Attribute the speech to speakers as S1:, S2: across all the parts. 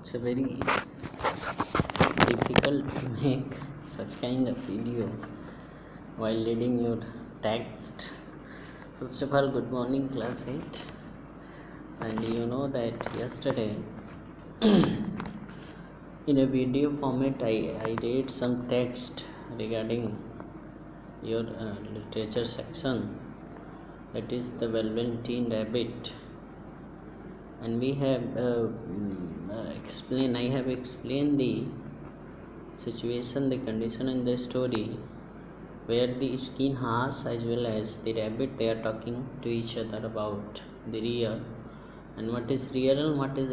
S1: It's a very difficult to make such kind of video while reading your text. First of all, good morning class 8. And you know that yesterday in a video format I read some text regarding your literature section, that is the Velveteen Rabbit, and we have I have explained the situation, the condition in the story where the skin horse as well as the rabbit, they are talking to each other about the real, and what is real and what is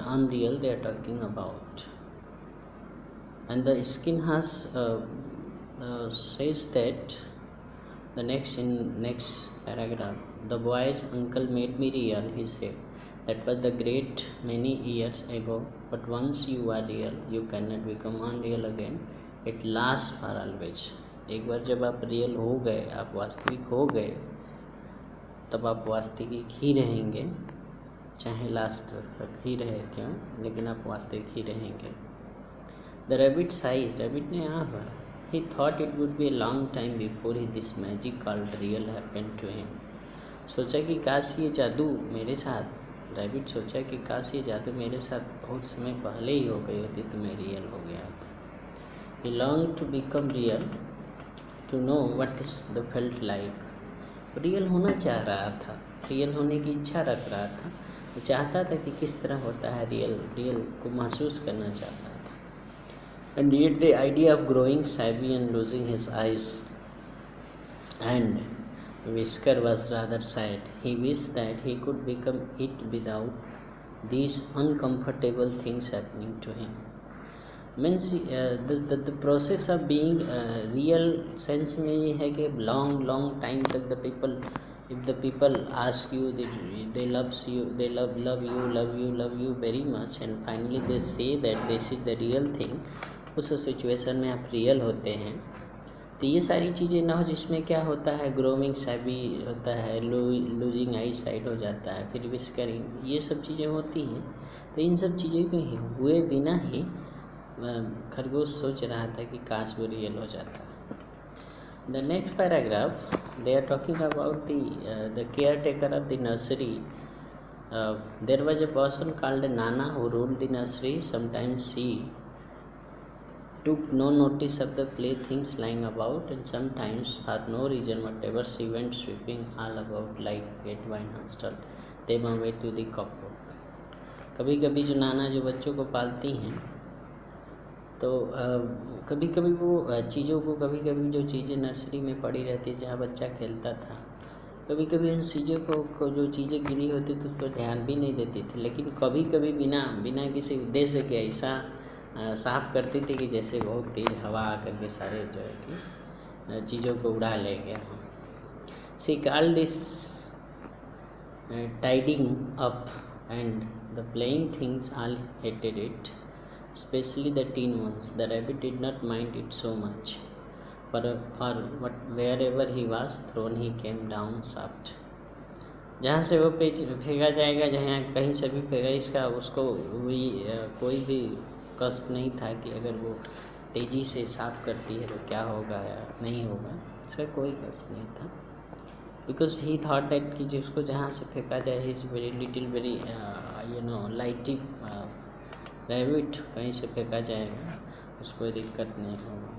S1: unreal they are talking about. And the skin horse says that the next paragraph, the boy's uncle made me real, he said. That was the great many years ago, but once you are real, you cannot become unreal again. It lasts for always. एक बार जब आप real हो गए, आप वास्तविक हो गए, तब आप वास्तविक ही रहेंगे, चाहे लास्ट तक ही रहे क्यों, लेकिन आप वास्तविक ही रहेंगे. The rabbit sighed. Rabbit ने आह भरा. He thought it would be a long time before this magic called real happened to him. सोचा कि काश ये जादू मेरे साथ, रैबिट सोचा कि काश ये जादू मेरे साथ बहुत समय पहले ही हो गई होती तो मैं रियल हो गया था. He longed to become real, to know what is the felt like. Real होना चाह रहा था, रियल होने की इच्छा रख रहा था, चाहता था कि किस तरह होता है रियल को महसूस करना चाहता था. And yet the idea of growing savvy and losing his eyes and whisker was rather sad. He wished that he could become it without these uncomfortable things happening to him. Means the process of being real sense में ये है कि long time तक if the people ask you, they love you very much, and finally they say that this is the real thing, उस situation में आप real होते हैं. तो ये सारी चीज़ें ना हो जिसमें क्या होता है, ग्रोइंग सैवी होता है, लूजिंग आई साइड हो जाता है, फिर विस्करिंग, ये सब चीज़ें होती हैं. तो इन सब चीज़ों के हुए बिना ही खरगोश सोच रहा था कि काश वो रियल हो जाता. The next paragraph, they are talking about the caretaker of the nursery. There was a person called Nana who ruled the nursery. Sometimes she took no notice of the playthings lying about, and sometimes for no reason whatever she went sweeping all about like a wine hostel them away to the cupboard. कभी कभी जो नाना जो बच्चों को पालती हैं, तो कभी कभी वो चीज़ों को, कभी कभी जो चीज़ें नर्सरी में पड़ी रहती है जहाँ बच्चा खेलता था, कभी कभी उन चीज़ों को जो चीज़ें गिरी होती थी उस पर ध्यान भी नहीं देती थी, लेकिन कभी कभी बिना किसी उद्देश्य के ऐसा साफ करती थी कि जैसे बहुत तेज़ हवा आकर के सारे जो है कि चीज़ों को उड़ा ले गया. She called this tidying up, and the playing things all hated it, specially the tin ones. The rabbit did not mind it so much, पर wherever he was thrown he came down soft. जहाँ से वो फेंका जाएगा, जहाँ कहीं से भी फेंका, इसका उसको कोई भी कष्ट नहीं था कि अगर वो तेज़ी से साफ करती है तो क्या होगा या नहीं होगा, इसका कोई कष्ट नहीं था. बिकॉज ही थॉट दैट कि जिसको जहाँ से फेंका जाए, he is very little very lighty rabbit, कहीं से फेंका जाएगा उसको कोई दिक्कत नहीं होगा.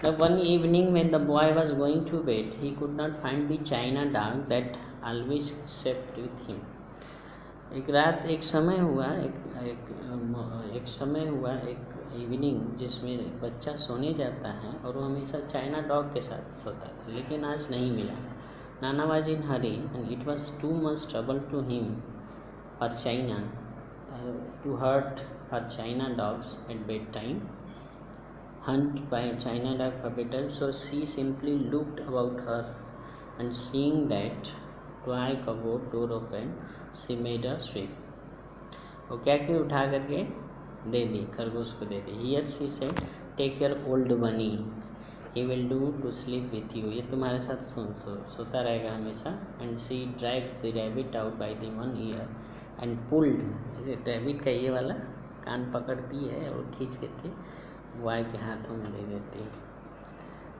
S1: The one evening when the boy was going to bed, he could not find the china dog that always slept with him. एक समय हुआ एक इवनिंग जिसमें बच्चा सोने जाता है और वो हमेशा चाइना डॉग के साथ सोता था, लेकिन आज नहीं मिला. Nana was in hurry and it was too much trouble to him for China to hurt for China dogs at bed time, hunt by China dog for better. So she simply looked about her, and seeing that toy cupboard door open, she made a sweep. वो क्या कि उठा करके दे दी, खरगोश को दे दी. Here she said, take your old bunny, he will do to sleep with you. ये तुम्हारे साथ सोता रहेगा हमेशा. And she dragged the rabbit out by the one ear and pulled. Rabbit का ये वाला कान पकड़ती है और खींच करके बॉय के हाथों में दे देती है.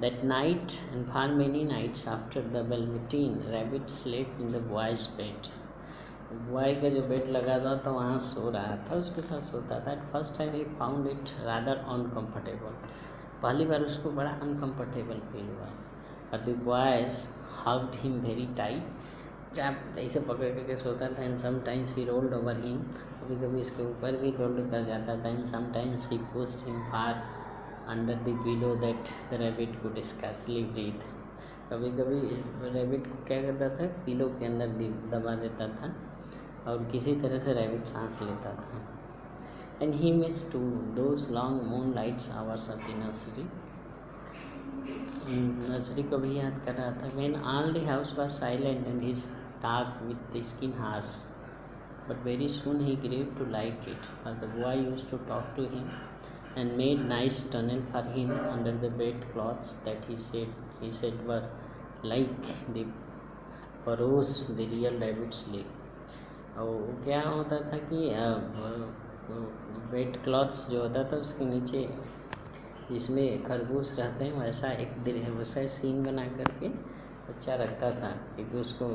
S1: That night and for many nights after, the Velveteen Rabbit slept in the boy's bed. Boy का जो बेड लगा था तो वहाँ सो रहा था, उसके साथ सोता था. At first time he found it rather uncomfortable. पहली बार उसको बड़ा अनकम्फर्टेबल फील हुआ. But the boys hugged him very tight. जब ऐसे पकड़ करके सोता था. And sometimes he rolled over him. कभी कभी इसके ऊपर भी रोल कर जाता था. And sometimes he pushed him far under the pillow that the rabbit could scarcely breathe. कभी कभी रैबिट को क्या करता था, पिलो के अंदर दबा देता था और किसी तरह से रैबिट सांस लेता था. And he missed too those long moonlight hours of the nursery. Nursery को भी याद कर रहा था. When all the house was silent and he talked with the skin horse. But very soon he grew to like it, for the boy used to talk to him and made nice tunnel for him under the bed clothes that he said were like the burrows the real rabbits live. और क्या होता था कि bed clothes जो होता था उसके नीचे जिसमें खरगोश रहते हैं वैसा सीन बना करके बच्चा रखता था, क्योंकि उसको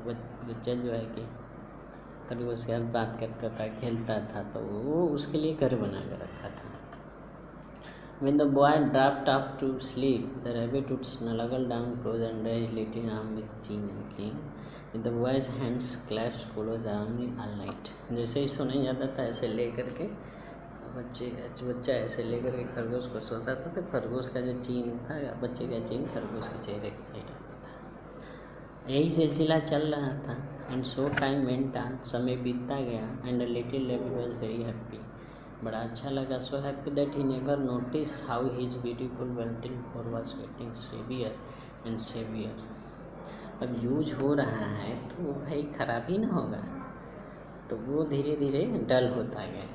S1: बच्चा जो है कि खरगोश के साथ बात करता था, खेलता था, तो वो उसके लिए घर बना कर रखा था. When the boy dropped off to sleep, the rabbit would snuggle down close under his little arm with chin and cling, with the boy's hands clasped close around him all night. जैसे ही सोने जाता था ऐसे ले करके बच्चा ऐसे लेकर के खरगोश को सोता था, तो खरगोश का जो चीन था, बच्चे का चीन खरगोश के चेहरे के साइड आता था. यही सिलसिला चल रहा था. And so time went on. समय बीतता गया. And the little rabbit was very happy. बड़ा अच्छा लगा. So happy that he never noticed how his beautiful Velveteen fur was getting severe and severe. अब यूज हो रहा है तो वो भाई खराब ही ना होगा, तो वो धीरे धीरे डल होता गया.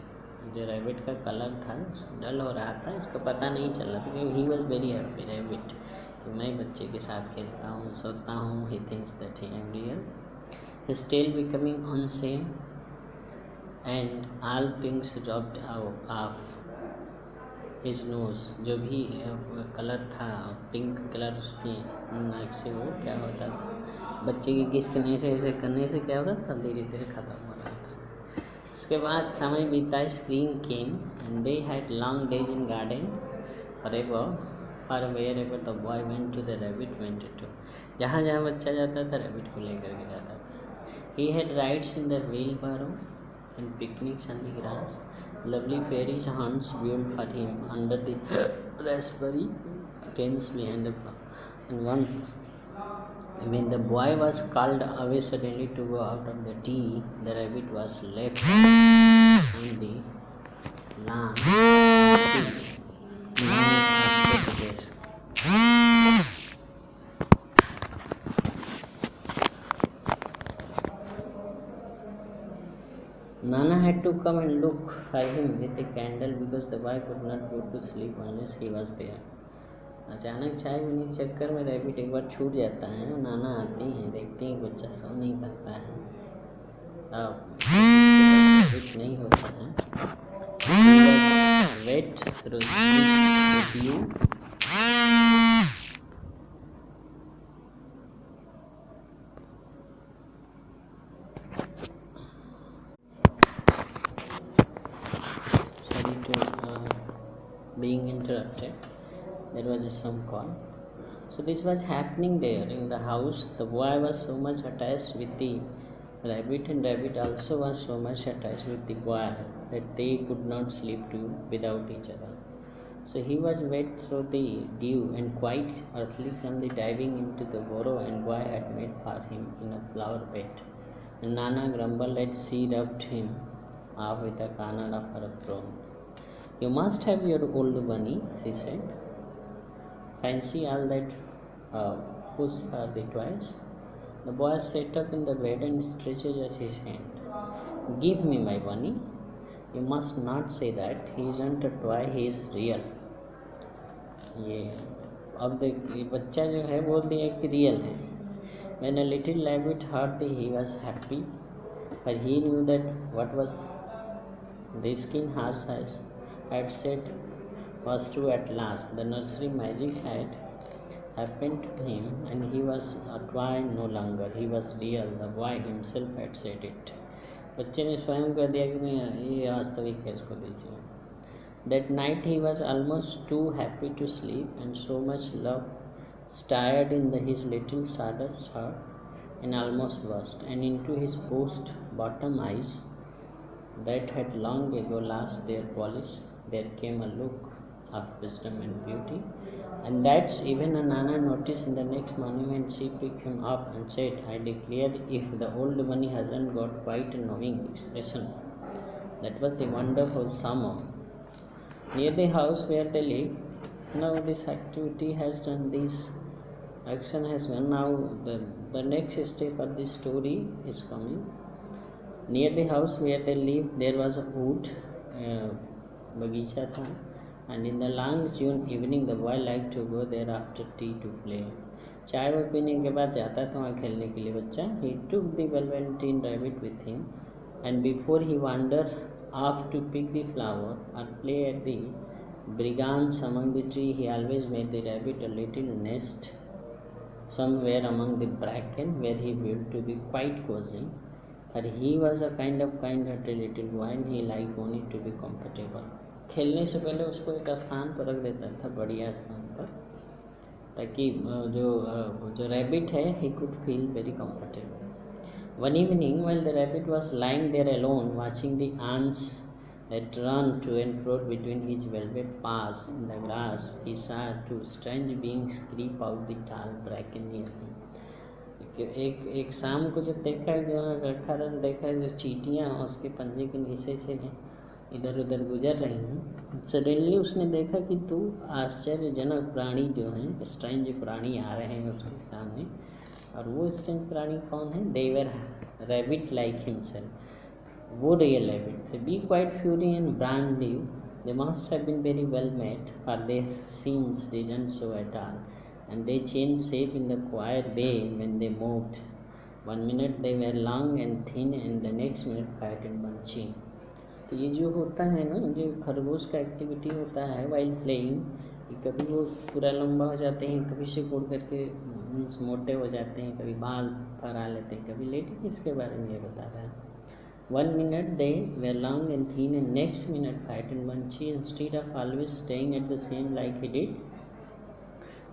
S1: जो रैबिट का कलर था डल हो रहा था, इसको पता नहीं चल रहा था, क्योंकि he was very happy rabbit कि मैं बच्चे के साथ खेलता हूँ, सोता हूँ. He thinks that he M real. His tail becoming unseen and all things dropped off his nose. जो भी कलर था पिंक कलर की नाक से वो क्या होता था, बच्चे की किस करने से ऐसे करने से क्या होता था, धीरे धीरे खत्म हो रहा था. उसके बाद समय बीता. Spring came and they had long days in garden forever or wherever the boy went to the rabbit went to. जहाँ जहाँ बच्चा जाता था रैबिट को लेकर के जाता था. He had rides in the wheelbarrow and picnics on the grass. Lovely fairy haunts built for him under the raspberry canes behind the farm. And when the boy was called away suddenly to go out of the tea, the rabbit was left on the lawn. Nana had to come and look for him with a candle because the boy could not go to sleep unless he was there. अचानक चाय पीने के चक्कर में rabbit एक बार छूट जाता है. नाना आती हैं, देखते हैं बच्चा सो नहीं पाता है. अब रैबिट नहीं होता है. Wait through you. Being interrupted, there was some call. So this was happening there in the house. The boy was so much attached with the rabbit, and rabbit also was so much attached with the boy that they could not sleep without each other. So he was wet through the dew and quite earthly from the diving into the burrow and boy had made for him in a flower bed. And Nana grumbled as she rubbed him off with a corner of her throne. You must have your old bunny, she said. Fancy all that push for the toys. The boy sat up in the bed and stretched out his hand. Give me my bunny. You must not say that. He isn't a toy, he is real. ये अब देख, बच्चा जो है बोल दिया कि real है. When a little rabbit heard he was happy, but he knew that what was The skin horse had said was true at last. The nursery magic had happened to him, and he was a toy no longer. He was real. The boy himself had said it. बच्चे ने स्वयं कह दिया कि नहीं ये वास्तविक है, इसको दीजिए. That night he was almost too happy to sleep, and so much love stirred in his little stardust heart and almost burst, and into his post bottom eyes that had long ago lost their polish, there came a look of wisdom and beauty. And that's even Nana noticed in the next morning when she picked him up and said, I declare if the old bunny hasn't got quite a knowing expression. That was the wonderful summer. Near the house where they lived, now this activity has done this, action has done. Now the next step of the story is coming. Near the house where they lived, there was a wood, bagicha tha, and in the long June evening, the boy liked to go there after tea to play. चाय वो पीने के बाद जाता था वहाँ खेलने के लिए बच्चा. He took the Velveteen Rabbit with him, and before he wandered off to pick the flower or play at the brigands among the tree, he always made the rabbit a little nest somewhere among the bracken, where he built to be quite cozy. And he was a kind-hearted little boy, and he liked only to be comfortable. खेलने से पहले उसको एक स्थान पर रख देता था, बढ़िया स्थान पर, ताकि जो रैबिट है he could feel very comfortable. One evening, while the rabbit was lying there alone, watching the ants that ran to and fro between his velvet paws in the grass, he saw two strange beings creep out the tall bracken near him. एक शाम को जब देखा देखा जो चींटियाँ उसके पंजे के नीचे से इधर उधर गुजर रही हैं. सडनली उसने देखा कि दो आश्चर्यजनक प्राणी जो हैं, स्ट्रेंज प्राणी आ रहे हैं उसके सामने. और वो स्ट्रेंज प्राणी कौन है? They were rabbit like himself. वो रियल रैबिट थे. Be quite furry and brand new. They must have been very well made, for they seams didn't show at all, and they changed shape in the quiet way when they moved. One minute they were long and thin, and the next minute fat and bunchy. तो ये जो होता है ना, जो खरगोश का activity होता है वाइल प्लेइंग, कभी वो पूरा लंबा हो जाते हैं, कभी सिकुड़ करके मोटे हो जाते हैं, कभी बाल फरा लेते हैं, कभी लेटे. इसके बारे में ये बता रहा है. One minute they were long and thin, and next minute fat and bunchy. Instead of always staying at the same like he did,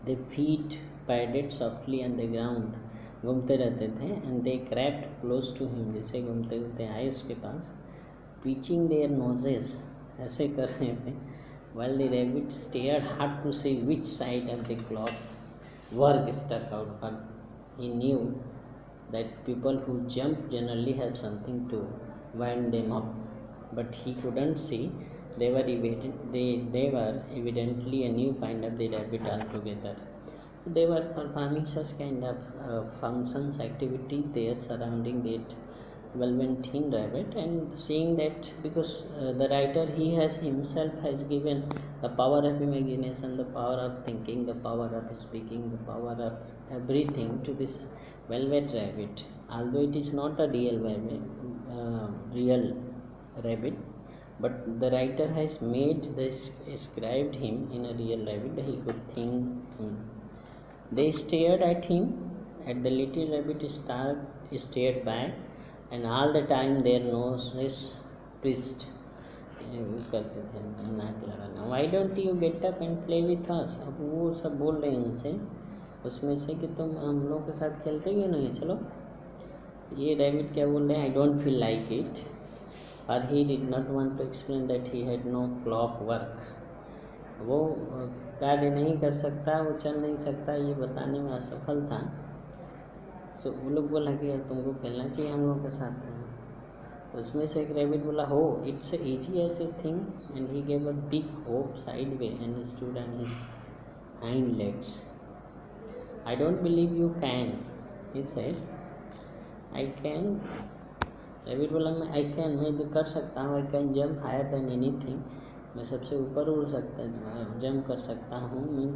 S1: their feet padded softly on the ground, घूमते रहते थे. And they crept close to him, जैसे घूमते घूमते आए उसके पास, twitching their noses, ऐसे कर रहे थे. While the rabbit stared hard to see which side of the cloth work stuck out, for he knew that people who jump generally have something to wind them up, but he couldn't see. They were evidently a new kind of the rabbit altogether. They were performing such kind of functions, activities there surrounding that Velveteen Rabbit, and seeing that because the writer he has himself has given the power of imagination, the power of thinking, the power of speaking, the power of everything to this velvet rabbit. Although it is not a real rabbit, but the writer has made this, described him in a real rabbit. He could think him. They stared at him, and the little rabbit stared back, and all the time their noses twist. करते थे नाक लगाना. Why don't you get up and play with us? अब वो सब बोल रहे हैं उनसे, उसमें से कि तुम हम लोग के साथ खेलते क्यों नहीं, चलो. ये रैबिट क्या बोल रहे हैं? I don't feel like it. Or he did not want to explain that he had no clock work. वो कार्य नहीं कर सकता, वो चल नहीं सकता, ये बताने में असफल था. सो वो लोग बोला कि तुमको खेलना चाहिए हम लोग के साथ. उसमें से एक रैबिट बोला, हो it's easy as a thing, and he gave a big hop sideway and stood on his hind legs. I don't believe you can, he said. I can. Rabbit बोला, मैं मैं कर सकता हूँ. I can jump higher than anything. मैं सबसे ऊपर उड़ सकता, जंप कर सकता हूँ. मैं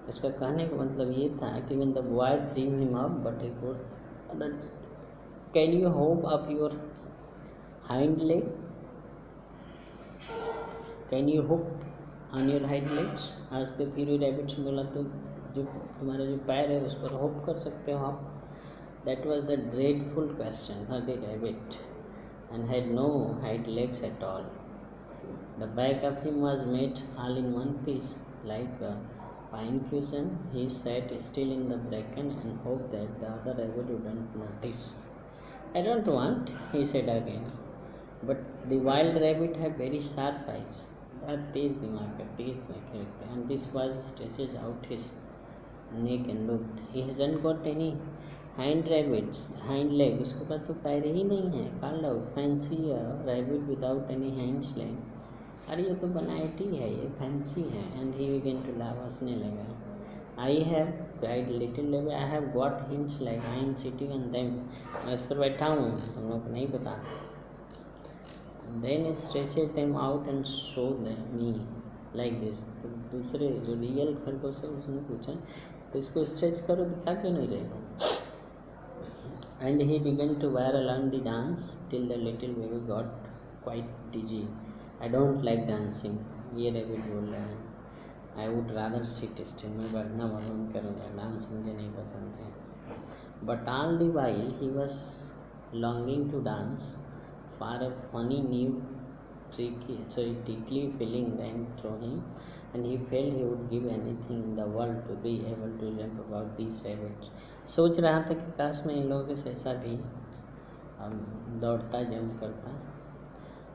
S1: इसका कहने का मतलब ये था कि when the boy threw him up, but he could, can you hop up your hind leg? Can you hook on your hind legs? आज के फिर रैबिट से बोला तो जो तुम्हारे जो पैर है उस पर हुक कर सकते हो आप? That was the dreadful question for the rabbit and had no hind legs at all. The back of him was made all in one piece, like a pine cushion. He sat still in the bracken and hoped that the other rabbit wouldn't notice. I don't want, he said again. But the wild rabbit had very sharp eyes. तेज दिमाग का तेज देखे रखते हैं. And this was stretches out his neck and looked. He hasn't got any hind leg. उसके पास तो पैर ही नहीं है. Called out, fancy a rabbit without any hind leg. अरे ये तो बनावटी है, ये फैंसी है. And he began to laugh. हंसने लगा. I have, cried little rabbit, I have got hind leg. I am sitting on them. मैं इस पर बैठा हूँ, हम लोग को नहीं पता. Then he stretched them out and showed me like this. तो दूसरे जो रियल खरगोश है उसने पूछा तो इसको स्ट्रेच करो, दिखा क्यों नहीं रहे हो? And he began to wear along the dance till the little baby got quite dizzy. I don't like dancing. ये रैबिट बोल रहा है. I would rather sit still. मैं बैठना पसंद करूँगा, डांस मुझे नहीं पसंद है. But all the while he was longing to dance, for a funny new tickly feeling ran through him, and he felt he would give anything in the world to be able to jump about these rabbits. सोच रहा था कि काश मैं इन लोगों के जैसा भी दौड़ता जंप करता.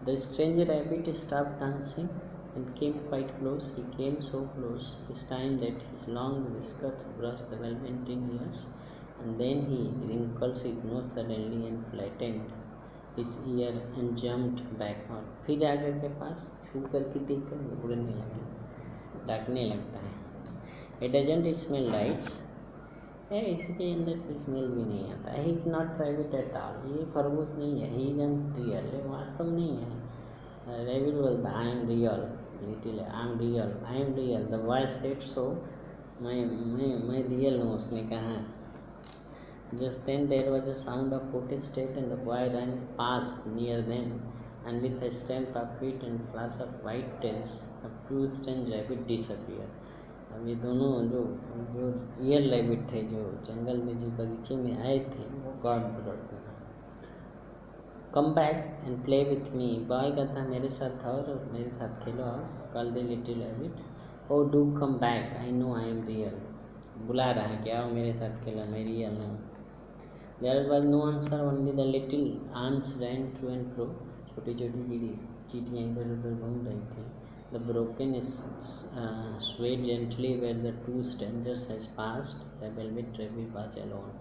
S1: The strange rabbit stopped dancing and came quite close. He came so close this time that his long whiskers brushed the velveteen ears, and then he wrinkled his nose suddenly and flattened his ear and jumped back. और फिर आगे के पास छू करके देखकर उड़ने लगा, डाकने लगता है. It doesn't smell right. इसके अंदर से स्मेल भी नहीं आता. He is not rabbit at all. ये खरगोश नहीं है. He is real. ये वास्तव नहीं है. रैबिट बोलता I am real little, I am real, I am real. The boy said so. मैं रियल हूँ, उसने कहा. Just then there was a sound of footstep and the boy run past near them and with a stamp of feet and flash of white tails the to strange rabbit disappear. अब ये दोनों जो real rabbit थे जो जंगल में जो बगीचे में आए थे वो गॉड ब्रॉड. Come back and play with me. Boy कहता मेरे साथ आओ और मेरे साथ खेलो. आओ. Call the little rabbit. Oh do come back, I know I am real. बुला रहा है कि आओ मेरे साथ खेलो, मैं रियल हूँ. There was no answer, only the little ants ran to and fro. छोटी छोटी चीटियाँ इधर उधर घूम रही थी. The broken swayed gently where the two strangers had passed. The velvet rabbit was alone.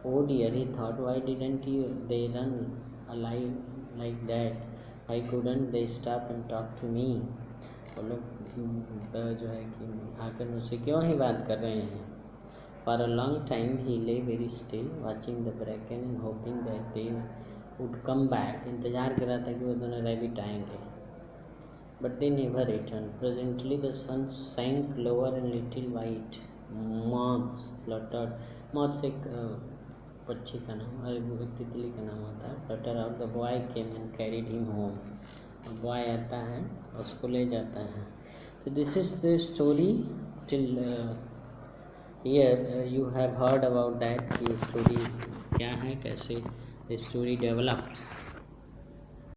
S1: Oh dear, he thought, why didn't they run alive like that? Why couldn't they stop and talk to me? वो लोग जो है कि आकर मुझसे क्यों ही बात कर रहे हैं. For a long time he lay very still, watching the bracken and hoping that they would come back. इंतजार कर रहा था कि वो दोनों रैबिट आएंगे. But they never returned. Presently the sun sank lower and little white moths fluttered. Moths एक पक्षी का नाम और एक तितली का नाम होता है. Flutter out. The boy came and carried him home. Boy आता है उसको ले जाता है. So this is the story till here. You have heard about that. ये story क्या है, कैसे the story develops.